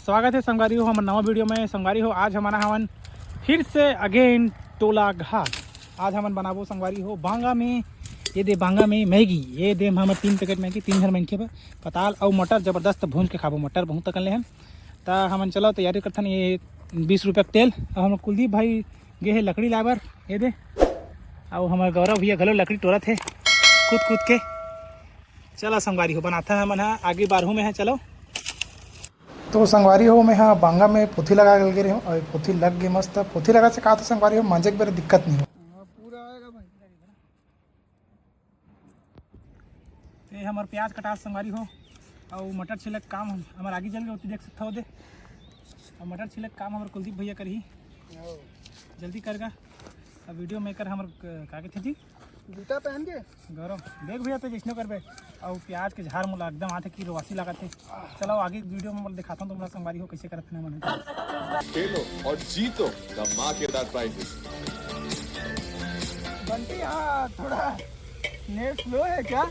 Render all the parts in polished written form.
स्वागत है संगवारी हो हमारे नवा वीडियो में। संगवारी हो आज हमारा हमन फिर से अगेन टोला घाट। आज हमन बनाबो संगवारी हो बांगा में। ये दे बांगा में मैगी, ये दे हमारे 3 पैकेट मैगी 3 घर मनखे पर पताल और मटर जबरदस्त भूंज के खाबो। मटर बहुत तक ले हैं तो हमन चलो तैयारी करथन। ये 20 रुपये का तेल और हम कुलदीप भाई गे है लकड़ी लाबर। ये दे और हमारे गौरव भैया घलो लकड़ी टोरत है कूद कूद के। चलो संगवारी हो बनाता है मन आगे बारहू में है। चलो तो संगवारी हो मैं हाँ बांगा में पोथी लगा गए रही हूँ और पोथी लग गई मस्त। पोथी लगा से कहा तो संगवारी हो मांझे की दिक्कत नहीं हो पूरा आएगा भाई। ये हमारे प्याज कटा संगवारी हो और मटर छिलक काम हमारे आगे जल गए देख सकते हो दे। और मटर छिलक काम हमारे कुलदीप भैया कर ही जल्दी करगा। अब वीडियो मेकर हमारे का थे जी जूता पहन के गौरव देख भैया तो जिसने करबे और प्याज के झाड़ मुला एकदम आते की रोवासी लगा थे। चलो आगे वीडियो में दिखाता हूँ तुम्हारा संगवारी हो कैसे करते हैं मन खेलो और जीतो धमाकेदार प्राइजेस। बंटी हाँ थोड़ा नेट स्लो है क्या।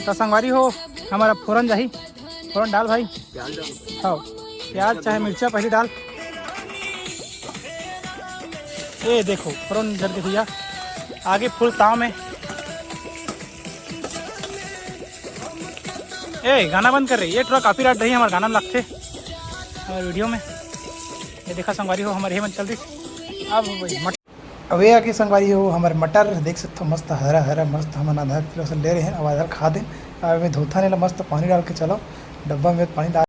तो संगवारी हो हमारा फोरन जाही फोरन डाल भाई हाँ प्याज चाहे मिर्चा पहले डाल। ये देखो फोरन जल्दी भैया आगे फुल ताव में। ए गाना बंद कर रही है थोड़ा काफी रात रही है हमारे गाना में लगते हमारे वीडियो में। ये देखा संगवारी हो हमारे हेमंत चल रही अब अब ये आके संगवारी हो हमारे मटर देख सकते हो मस्त हरा हरा मस्त हम आधा किलो से ले रहे हैं। अब आधा खा दें अब में धोता नहीं मस्त पानी डाल के चलो डब्बा में पानी डाल।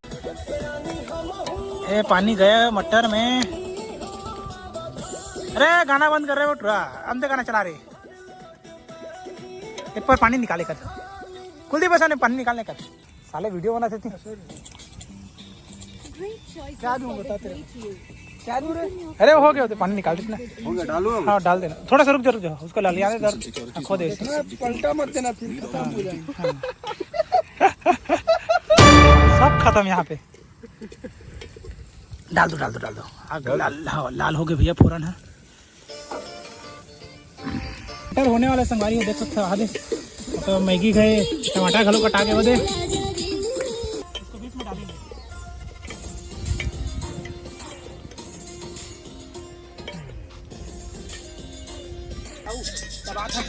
ए पानी गया मटर में। अरे गाना बंद कर रहे हो थोड़ा अंदर गाना चला रहे। एक पर पानी निकाले कर कुलदीप बसा ने पानी निकालने का साले वीडियो बना थे। क्या दूं बताते क्या दूं रे। अरे हो गया तो पानी निकाल देना हो गया डालो हाँ डाल देना थोड़ा सा रुक जा उसको ला लिया दर खो दे पलटा मत देना फिर खत्म हो जाएगा। सब खत्म यहाँ पे डाल दो लाल हो गए भैया फोरन है टमाटर होने वाले संगवारी देख सकते हो आधे तो मैगी गए टमाटर घलो कटा के बदे इसको बीच में डालेंगे। आओ तब आता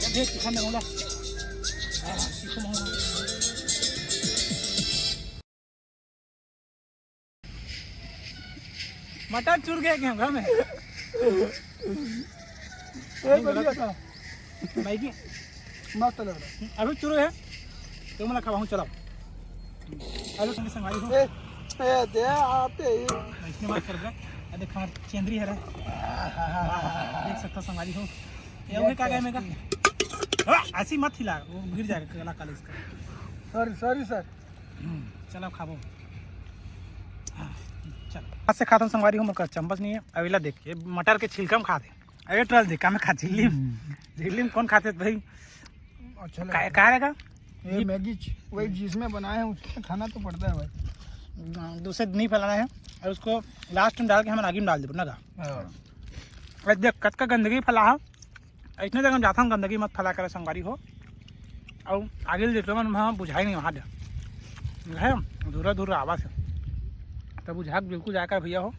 देख चिकन में होला मटर चुर गए क्या घर में मैगी मस्त लग रहा है अभी चुरो है तो मैं खावा हूँ। चलो आलू संगे संगवारी हो ए दे आते इसने मत कर दे देख हमार चेंदरी है रे देख सकता संगवारी हो ये हो क्या गया मेगा ऐसी मत हिला वो गिर जाएगा गला काले इसका। सॉरी सर चलो खाबो चलो आज से खाता हूँ संगवारी हो मकर चम्मच नहीं है अवेला देख ये मटर के छिलका में खा दे। अरे ट्रल देखा मैं खा झिल्ली कौन खाते भाई अच्छा क्या रहेगा ये मैगी वही जिसमें बनाए हैं उसमें खाना तो पड़ता है भाई दूसरे नहीं फैलाना है और उसको लास्ट में डाल के हम आगे में डाल दे ना का देख कत का गंदगी फैला है इतने जगह जाता हूँ गंदगी मत फैला कर संगवारी हो और आगे देख लो मैं बुझाई नहीं वहाँ है धूरा धूरा आवाज़ है तब बुझा बिल्कुल जाकर भैया हो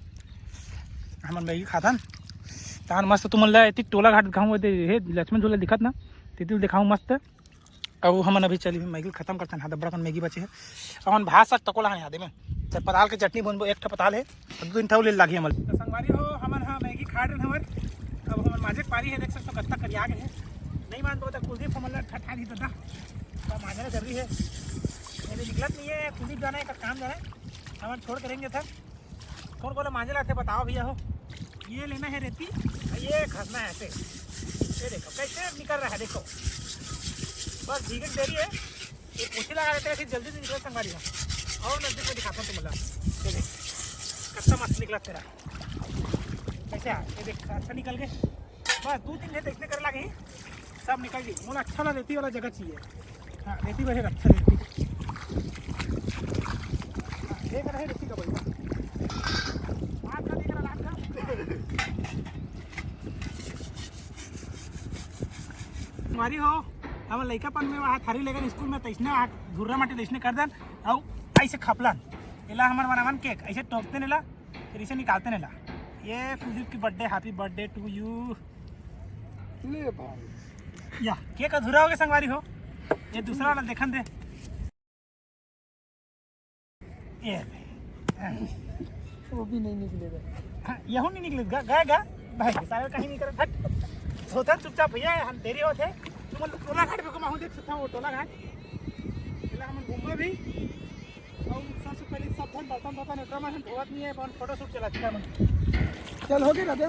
हम मैगी खाता तान मस्त तुम्हाला ती टोला घाट दिखाऊँ लक्ष्मण झूला दिखत ना तिथल दिखाऊँ मस्त। अब हम अभी चली मैगी खत्म करते हैं बड़ा मैगी बचे है हम भात साग तकोला है याद में पताल के चटनी बनबो एक पताल है 2-3 ठा ले लागी हमारे तो संगवारी हो हमन हाँ मैगी खा रहे हमारे। अब हमारे माझे पारी है देख सकते कत्ता करिया गए है नहीं मान पाता कुलदीप हमारा ठठा नहीं दादा तो मांझने कर रही है मेरे निकलत नहीं है कुलदीप जाना है काम जाना है हमारे छोड़ करेंगे था कौन कौन मांझे लाते बताओ भैया हो। ये लेना है रेती ये घसना है ऐसे ये देखो कैसे निकल रहा है देखो बस भीगे देरी है ये पोछी लगा देते हैं फिर जल्दी से निकल संगवारी हो और नजदीक में दिखाता हूँ तुम्हारा ये देख कच्चा मस्त निकला तेरा कैसे ये देख अच्छा निकल गए बस 2-3 घंटे देखने कर लगे सब निकल गई मुझे अच्छा वाला रेती वाला जगह चाहिए। हाँ रेती वही अच्छा रेती देख रहे रेती का बढ़िया हमारी हो हम लड़कापन में वहाँ थारी लेकर स्कूल में तैसने वहाँ घुर्रा माटी तैसने कर देन और ऐसे खपलन इला हमारे बनावन केक ऐसे टोकते नेला फिर इसे निकालते नेला। ये कुलदीप की birthday, happy birthday to you. ले भाई या केक अधूरा हो गया संगवारी हो, ये दूसरा वाला देखन दे। ये वो भी नहीं निकलेगा। हाँ, यहू नहीं निकलेगा, गएगा भाई सारे कहीं नहीं करे। हट सोता चुपचाप भैया, हम देरी होते तुम टोला घाट पे घुमाऊं, देख सकता वो टोला घाट इला हम घूमबे भी। और सबसे पहले सब बर्तन नेटवा में हम धोवत नहीं है, फोटो शूट चला। चल हो गया दादा।